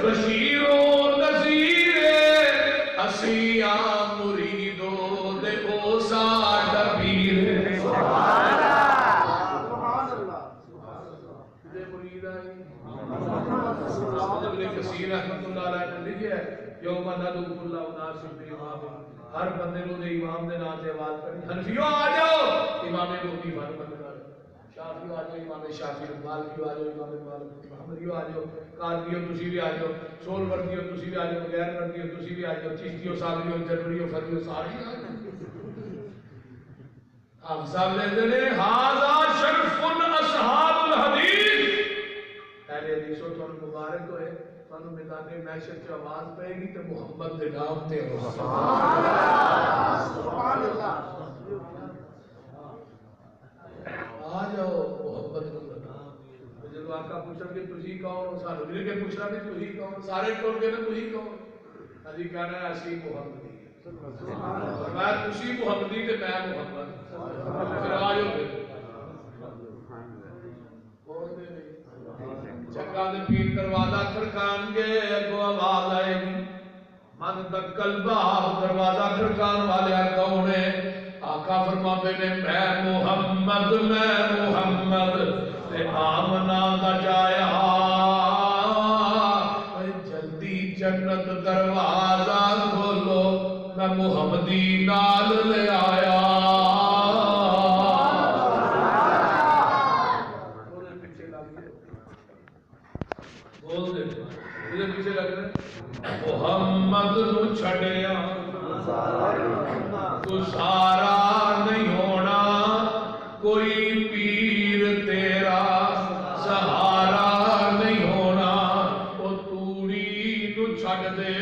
بشیر و نذیر اسیا مریدو دے او ساڈا پیر سبحان اللہ دے مرید آئی ابن کثیر رحمۃ اللہ علیہ نے لکھا ہے یوم ندعو کل اناس بامام ہر بندے نو دے امام دے نام تے آواز کرنی حنفیو آ جاؤ امام ابو حنیفہ نو بندے نال شافعی آ جاؤ امام شافعی مالکی آ جاؤ امام مالک محمدی آ جاؤ قادریو تسی بھی آ جاؤ سول وردیو تسی بھی آ جاؤ غیر وردیو تسی بھی آ جاؤ چشتیو صابریو جنوریو فریو ساری آ جاؤ آپ صاحب لیندے نے ھذا شرف اصحاب الحدیث اہل حدیثوں تو مبارک ہوئے تو میدان محشر کی آواز پائے گی تو محمد دے نام تے سبحان اللہ آ جاؤ محمد کو جب آقا پوچھا کہ تجھی کون سانو مل کے پوچھنا بھی تجھی کون سارے ٹول کے نا تجھی کون ابھی کہنا ہے اسی محمدی فرمایا تجھی محمدی تے میں محمد پھر آ جاؤ چکا دے پیر دروازہ کھڑکان گے اگو آواز آئے گی من دکل باب دروازہ کھڑکان والے کون ہے آقا فرماتے نے میں محمد تے آمنا دا جایا جلدی جنت دروازہ کھولو میں محمدی نال لے آیا محمد نو چھڑیا گزارا نہیں ہونا کوئی پیر تیرا سہارا نہیں ہونا او توڑی نو چھڑ دے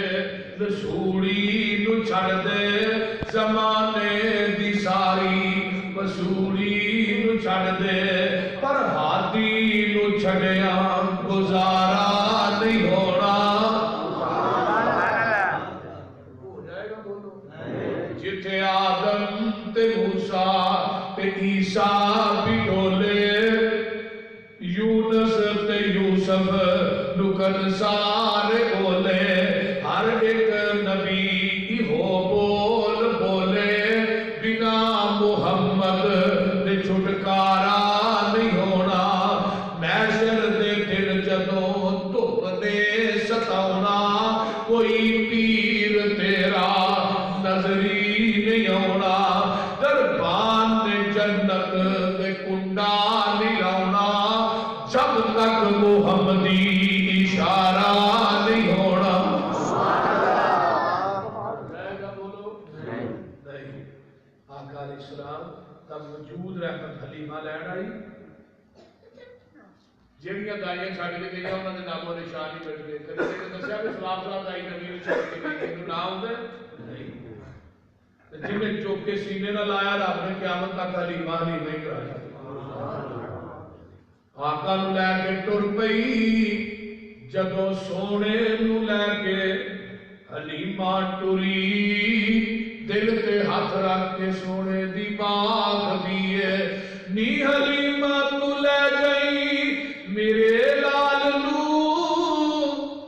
رسوڑی نو چھڑ دے زمانے دی ساری مسوڑی نو چھڑ دے پر ہاتھی نو چھڑیا گزارا نہیں ہونا جتھے آدم تے موسیٰ تے عیسیٰ بھی ڈولے یونس تے یوسف لکن سارے بولے ہر ایک نبی ہو بول بولے بنا محمد دے چھٹکارا نہیں ہونا محشر دے دن جدوں دھوپ نے ستاونا کوئی پیر تیرا نظری نہیں ہونا دربان نے جنت دے کنڈا نہیں لاؤنا جب تک محمدی اشارہ نہیں ہونا نہیں آقا علیہ السلام تب وجود رحمت حلیمہ لین آئی جیڑیاں دائیاں چھاڑ کے گئی انہوں نے ناموں نشان ہی بیٹھ گئے کبھی سے دسیا بھی سلام دائی نبی نے چھوڑ کے گئی انہوں نہ ہوندے نہیں جنہیں چوک کے سینے نہ لایا رب نے قیامت تک حلیمہ ہی کرایا آقا نو لے کے ٹر پئی جدوں سونے نو لے کے حلیمہ ٹری دل تے ہاتھ رکھ کے سونے دی باغ دیئے نی حلیمہ تو لے گئی میرے لال نو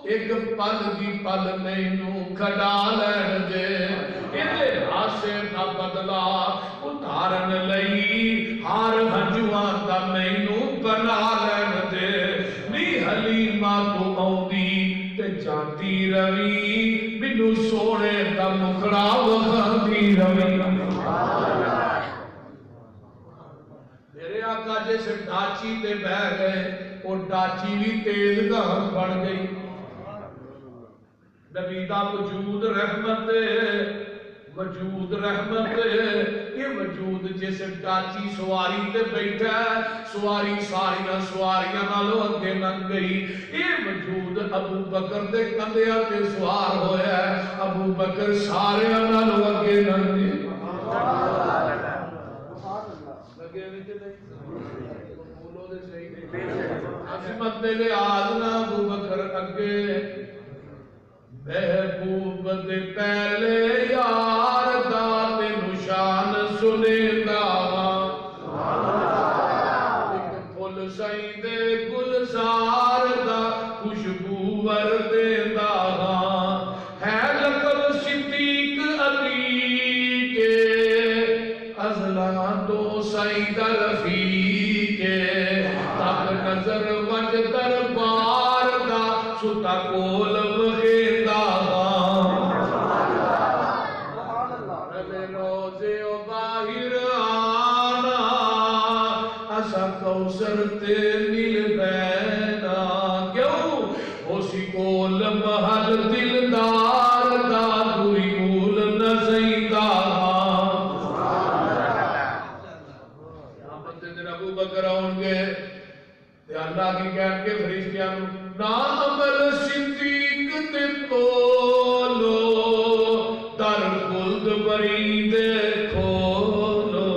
ایک پل دی پل مینوں کھڈا لین دے ایدے ہاسے دا بدلا اتارن لئی ہار ہنجواں دا مینوں بنا لین دے نی حلیمہ تو آؤندی تے جاتی روی مینوں سونے دا مکھڑا وکھاندی روی میرے آقا جیسے ڈاچی تے بہ گئے اور ڈاچی بھی تیز گاں بڑھ گئی نبی دا وجود رحمت یہ وجود جیسے ڈاچی سواری تے بیٹھا سواری ساریاں سواریاں نالوں اگے لنگ گئی یہ وجود ابو بکر دے کندھیاں تے سوار ہویا ہے ابو بکر ساریاں نالوں اگے لنگ گئے عظمت دے لحاظ نہ ابو بکر اگے محبوب دے پہلے یار دا تینو شان سنیندا ایک پھل سائیں دے گلزار دا خوشبو وردیندا ہے لقب صدیق علی کے ازلاں تو سائیں دا رفیق تب نظر وج دربار دا ستا کول وخیندا روزے و باہر آنا اسا کوثر تے مل بینا کیوں اسی کول محل دلدار دا دوری کول نزیدہ یہاں بندے دن ابو بکر آؤں گے تے اللہ کی کہن کے فرشتیاں نا عمل صدیق تے تولو در خلد برید کھولو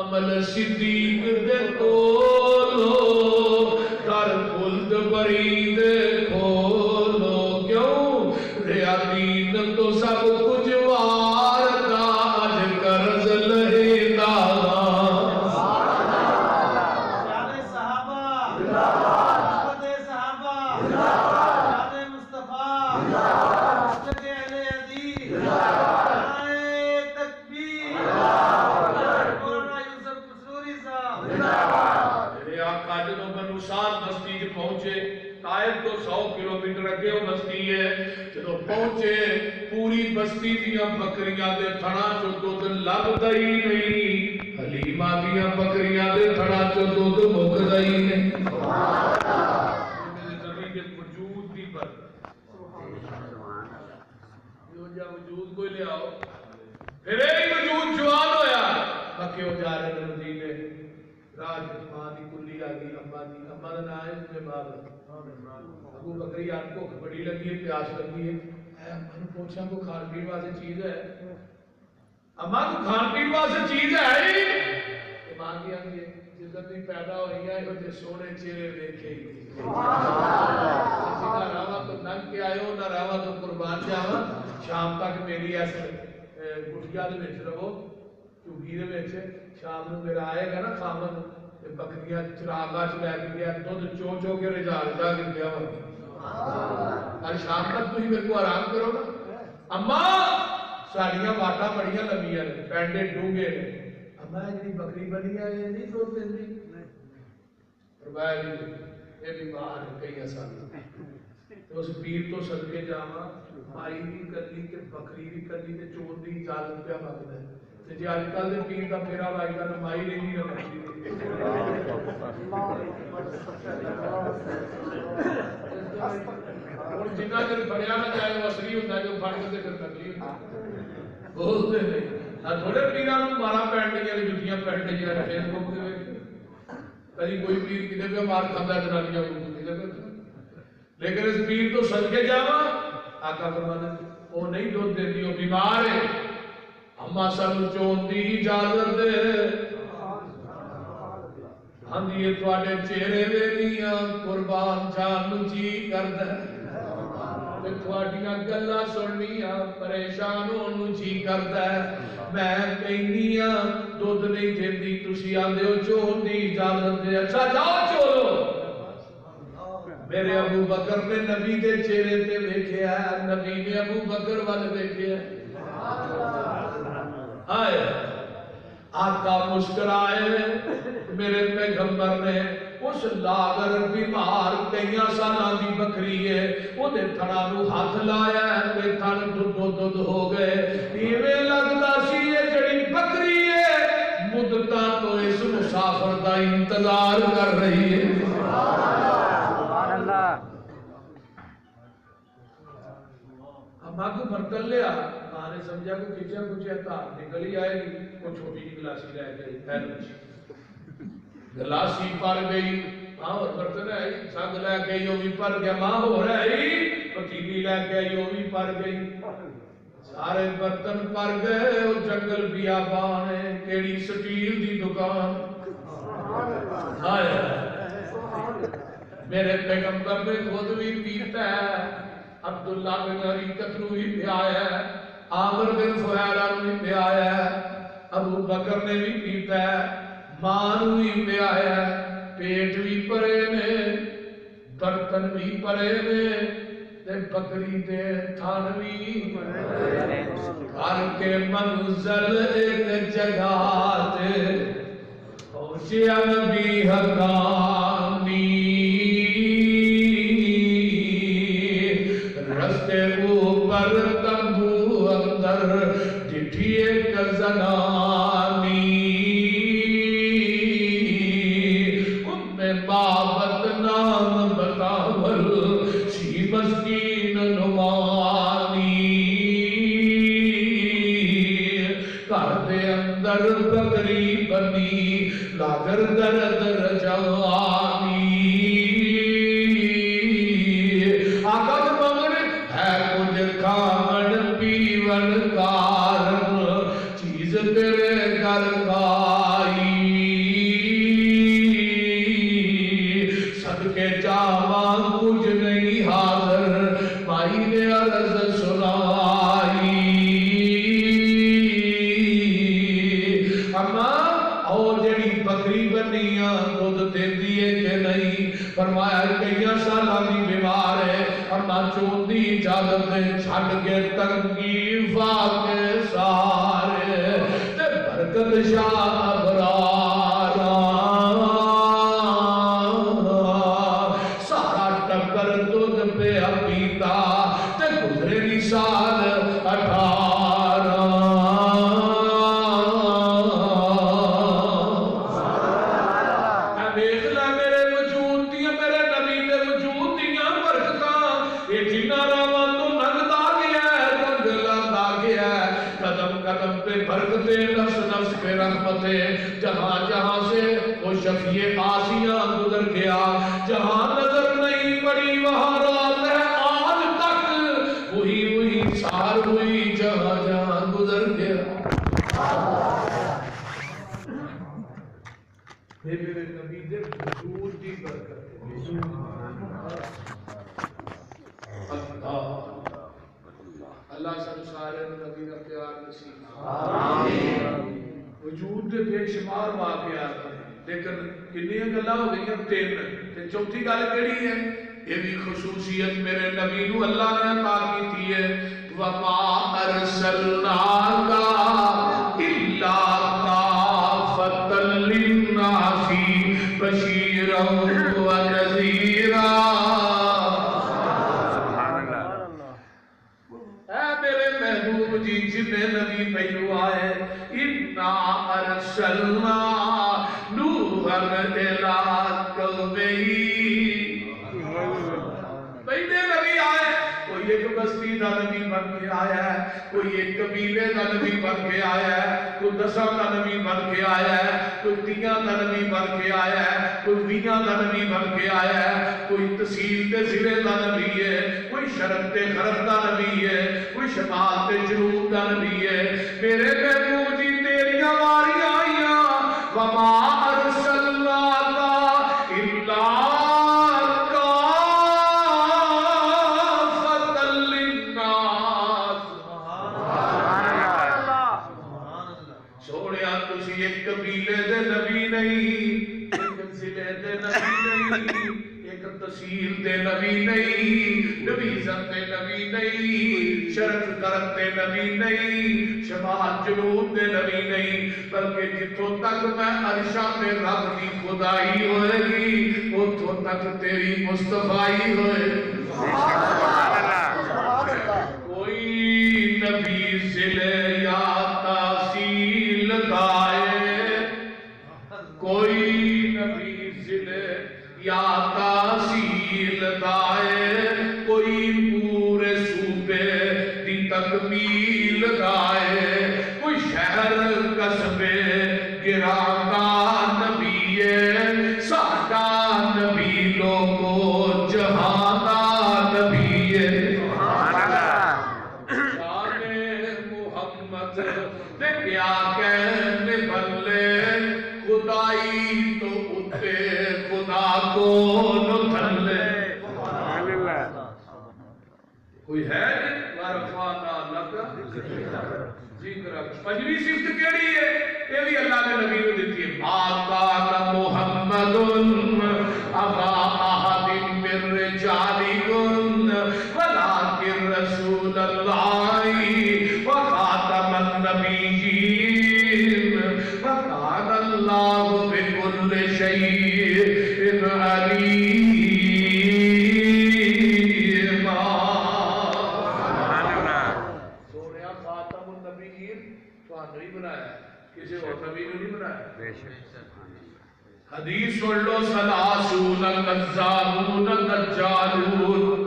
عمل صدیق تے تولو در خلد برید کھولو کیوں ریا دین تو سب کچھ واردا اج قرض لہیدا تو 100 کلومیٹر اگے وہ بستی ہے جدو پہنچے پوری بستی دیاں بکریاں دے تھڑا چو دودھ لبدا ہی نہیں حلیمہ دیاں بکریاں دے تھڑا چو دودھ مکدا ہی نہیں میرے نبی کے وجود دی پر یہ جا وجود کوئی لے آؤ پھر ایک وجود جوان ہویا مکے ہو جا رہے مدینے راج ماں دی کلی آ گئی اماں دا نام ہے تمہیں باب ابو بکری آپ کو بڑی لگی ہے پیاس لگی ہے اماں نے پوچھا کو کھان پین واسطے چیز ہے اماں کو کھان پین واسطے چیز ہے ماں کی آگے جدت بھی پیدا ہوئی ہے وہ سونے چہرے دیکھے کسی کا راوا تو ننگ کے آئے ہو نہ راوا تو قربان جاوا شام تک میری ایسے کٹیا دے وچ رہو چوگی دے وچ شام نو میرا آئے گا نا خامن بکریاں چراغا چ لے کے گیا دودھ چو چو کے رجا رجا کے گیا ہر شام تک تھی میرے کو آرام کرو نا اماں ساڑیاں واٹاں بڑیاں لمبیاں نے پینڈے ڈونگے نے اماں جی بکری بنی ہے یہ نہیں دودھ دیندی فرمایا جی یہ بیمار ہے کئی سال تو اس پیر تو صدقے جاواں مائی بھی کلی کہ بکری بھی کلی تے چور دی اجازت پہ مانگدا ہے تے جے اج کل دے پیر دا پھیرا لائی دا مائی نہیں رکھدی اور جنہ چر بنیا نہ جائے وہ اصلی ہوتا ہے جو پھڑ کے پھر نکلی ہوتا بولتے نہیں تھوڑے پیراں نوں مارا پین ڈیاں جُتیاں پین ڈیاں فیس بک دے کدی کوئی پیر کدے پہ مار کھاندا جنابیاں کو کدے پہ لیکن اس پیر تو صدقے جاواں آقا فرماتے وہ نہیں دودھ دیندی وہ بیمار ہے اما سانو چون دی اجازت دے ہاں یہ تواڈے چہرے ویکھیاں قربان جان جی کردا تے تواڈیاں گلاں سننیاں پریشان ہون جی کردا میں کہنی ہاں دودھ نہیں دیندی تسی آندے ہو چون دی اجازت دے اچھا جاؤ چولو میرے ابو بکر نے نبی دے چہرے تے ویکھیا نبی نے ابو بکر ول ویکھیا آئے آقا مسکرائے میرے پیغمبر نے اس لاغر بیمار کئیاں سالاں دی بکری ہے وہ دے تھڑا نو ہاتھ لایا تے تھن دودھ ہو گئے ایویں لگدا سی یہ جڑی بکری ہے مدتاں تو اس مسافر دا انتظار کر رہی ہے سبحان اللہ اماں کو برتن لیا ماں نے سمجھا کو کچن کچھ تھا نکل ہی آئے گی وہ چھوٹی جی گلاسی لے گئی گلاسی پر گئی ماں اور برتن ہے سنگ لے گئی وہ بھی پر گیا ماں ہو رہی پتیلی لے گئی وہ بھی پر گئی سارے برتن پر گئے وہ جنگل بیابان ہے کیڑی سٹیل دی دکان میرے پیغمبر نے خود بھی پیتا ہے، عبداللہ بن حریقت نو بھی پیایا ہے، عامر بن فہیرہ نو بھی پیایا ہے، ابو بکر نے بھی پیتا ہے، ماں نو بھی پیایا ہے، پیٹ بھی پرے نے، برتن بھی پرے نے، تے بکری دے تھان بھی گھر کے منزل ایک جگہ تے پہنچیا نبی حقانی، رستے اوپر تنبو اندر ڈٹھی ایک زنانی، بابت نام بتاول سی مسکین نمانی، گھر دے اندر بکری بنی لاگر درد رجانی، آقا دے مگر ہے کچھ کھان پیون کارن چیز تیرے گھر کائی، صدقے جاواں کچھ نہیں حاضر مائی نے عرض سنائی، اما او جڑی بکری بنیاں دودھ دیندی ہے کہ نہیں؟ فرمایا کئیاں سالاں دی بیمار ہے، اما چون دی اجازت چھڈ کے تنگی فاقے سارے تے برکت شاہ ابرار پیتا تے گزرے بھی سال 18، دیکھ لے میرے وجود دیاں، میرے نبی دے وجود دیاں برکتاں، یہ جنہ راواں تو لنگدا گیا ہے، رنگ لاندا گیا ہے، قدم قدم پہ برکتیں، نفس نفس پہ رحمتیں، جہاں جہاں سے وہ شفیع آسیاں گزر گیا، جہاں نظر نہیں پڑی وہاں رات ہے، آج تک وہی وہی سار ہوئی جہاں جہاں گزر گیا۔ یہ میرے نبی دے وجود کی برکت ہے۔ اللہ سب سارے نبی کا پیار نصیب آمین۔ وجود دے بے شمار واقعات ہیں، لیکن کنیاں گلاں ہو گئیاں 3، تے چوتھی گل کیڑی ہے؟ یہ بھی خصوصیت میرے نبی نو اللہ نے عطا کی ہے، وَمَا أَرْسَلْنَاكَ إِلَّا كَافَّةً لِلنَّاسِ بَشِيرًا وَنَذِيرًا۔ اے میرے محبوب جی جتنے نبی پہلو آئے، إِنَّا أَرْسَلْنَا نُوحًا إِلَىٰ قَوْمِهِ، پہلے نبی آئے، کوئی ایک بستی دا نبی بن کے آیا ہے، کوئی ایک قبیلے دا نبی بن کے آیا ہے، کوئی 10 دا نبی بن کے آیا ہے، کوئی 30 دا نبی بن کے آیا ہے، کوئی 20 دا نبی بن کے آیا ہے، کوئی تحصیل تے ضلع دا نبی ہے، کوئی شرق تے غرب دا نبی ہے، کوئی شمال تے جنوب دا نبی ہے۔ میرے محبوب جی تیریاں واریاں آئیاں، وَمَا أَرْسَلْنَاكَ إِلَّا ایک قبیلے دے نبی نہیں، ایک ضلع دے نبی نہیں، ایک تحصیل دے نبی نہیں، ڈویژن دے نبی نہیں، شرق غرب دے نبی نہیں، شمال جنوب دے نبی نہیں، بلکہ جتوں تک میں عرشاں تے رب کی خدائی ہوئے گی اتوں تک تیری مصطفائی ہوئے گی۔ کوئی نبی ضلع یا تحصیل دائے، کوئی نبی ضلع یا تحصیل دائے، کوئی پورے صوبے دی تکمیل دائے، کوئی شہر قصبے گراتا نبی ہے، ساڈا نبی لوگو جہانا نبی ہے۔ کیا کہنے بلے خدائی تو اتے خدا کو نو تھلے کوئی ہے ورفعنا لک ذکرک پنجویں صفت کیڑی ہے یہ بھی اللہ نے نبی کو دیتی ہے ما کان محمد ابا احد من رجالکم ولکن رسول اللہ وخاتم النبیین وکان اللہ بکل شیء علیم کسی اور نبی نے نہیں بنایا حدیث سن لو سلاسون کذابون دجالون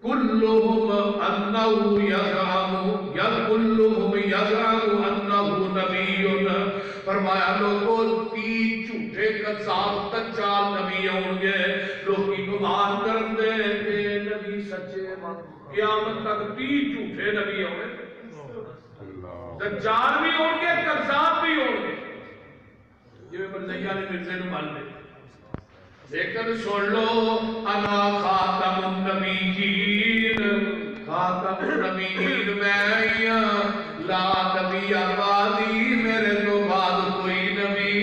کلہم انہو یزعم کلہم یزعم انہو نبی فرمایا لوگوں 30 جھوٹے کذاب دجال نبی ہوں گے لوگ کی گمان کرن دے کہ نبی سچے قیامت تک 30 جھوٹے نبی ہوں گے دجال بھی ہوں گے کذاب بھی ہوں گے یہ مرزیہ نے مرزے نو مان لے لیکن سن لو انا خاتم النبیین میں لا نبی آبادی میرے تو بعد کوئی نبی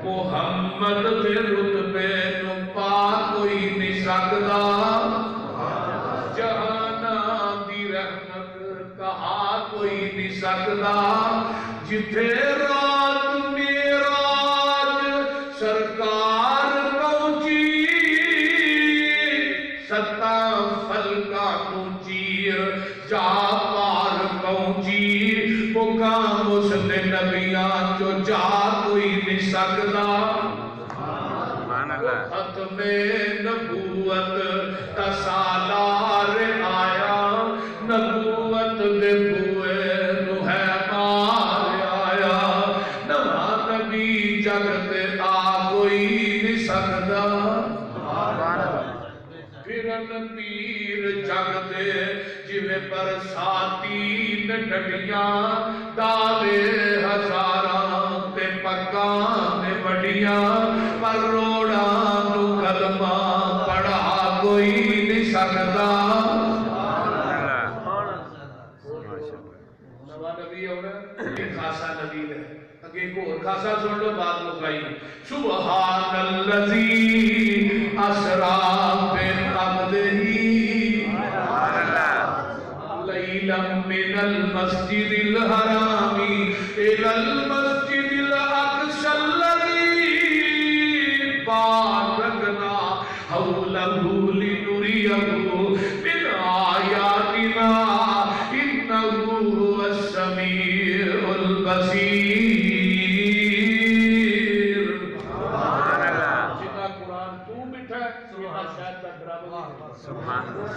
محمد دے رتبے نو پا کوئی نہیں سکدا کوئی نہیں سکتا جتھے رات معراج سرکار پہنچی ستاں فلکاں نو چیر جا پار پہنچی مقام اس نے نبیاں جو جا کوئی نہیں سکتا ختم نبوت تسالار آیا نبوت دے بوئے نو ہے مار آیا نواں نبی جگ تے آ کوئی نہیں سکدا پھرن پیر جگ دے جویں برساتی نے ڈڈیاں دعوے ہزاراں تے پگاں نے وڈیاں پر روڑاں نو کلمہ پڑھا کوئی نہیں سکدا خاصا نبی ہے اگے کو اور خاصا سن لو بات مکائی سبحان الذی اسرا بعبدہ لیلا من المسجد الحرام الى المسجد الاقصى الذي باركنا حوله لنريه من آياتنا انه هو السميع البصیر سبحان اللہ جتنا قرآن تو بٹھا ہے سبحان شاید کا ڈرامہ سبحان اللہ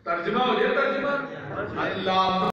ترجمہ ہو جائے ترجمہ اللہ